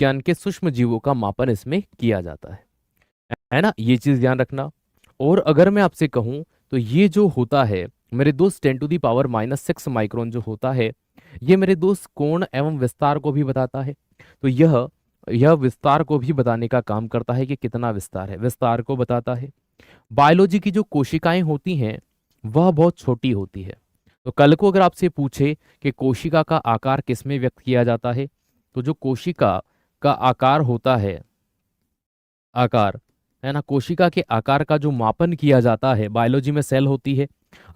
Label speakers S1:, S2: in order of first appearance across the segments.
S1: विज्ञान के सूक्ष्म जीवों का मापन इसमें किया जाता है ना, ये चीज ध्यान रखना। और अगर मैं आपसे कहूं तो ये जो होता है मेरे दोस्त 10⁻⁻6 माइक्रोन जो होता है, ये मेरे दोस्त कोण एवं विस्तार को भी बताता है। तो यह विस्तार को भी बताने का काम करता है कि कितना विस्तार है, विस्तार को बताता है। बायोलॉजी की जो कोशिकाएं होती हैं वह बहुत छोटी होती है। तो कल को अगर आपसे पूछे कि कोशिका का आकार किसमें व्यक्त किया जाता है, तो जो कोशिका का आकार होता है, आकार है ना, कोशिका के आकार का जो मापन किया जाता है, बायोलॉजी में सेल होती है,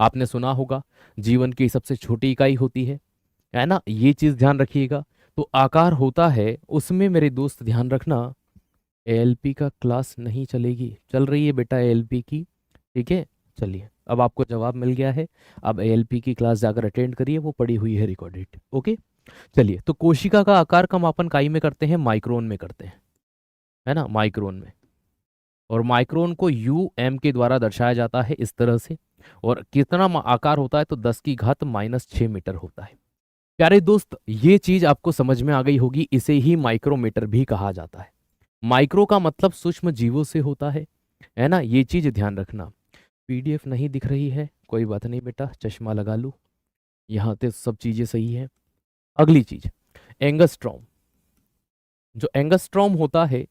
S1: आपने सुना होगा, जीवन की सबसे छोटी इकाई होती है ना, ये चीज ध्यान रखिएगा। तो आकार होता है उसमें मेरे दोस्त ध्यान रखना, एएलपी का क्लास नहीं चलेगी, चल रही है बेटा एएलपी की, ठीक है। चलिए अब आपको जवाब मिल गया है, अब एएलपी की क्लास जाकर अटेंड करिए, वो पड़ी हुई है रिकॉर्डेड, ओके। चलिए, तो कोशिका का आकार का मापन काई में करते हैं, माइक्रोन में करते हैं, है ना, माइक्रोन में। और माइक्रोन को एम के द्वारा दर्शाया जाता है इस तरह से। और कितना आकार होता है, तो 10⁻⁻6 मीटर होता है। प्यारे दोस्त, ये चीज आपको समझ में आ गई होगी, इसे ही माइक्रोमीटर भी कहा जाता है। माइक्रो का मतलब सूक्ष्म जीवों से होता है ना, ये चीज ध्यान रखना। पीडीएफ नहीं दिख रही है, कोई बात नहीं बेटा, चश्मा लगा लूं, यहाँ पे सब चीजें सही है। अगली चीज, एंगस्ट्रॉम। जो एंगस्ट्रॉम होता है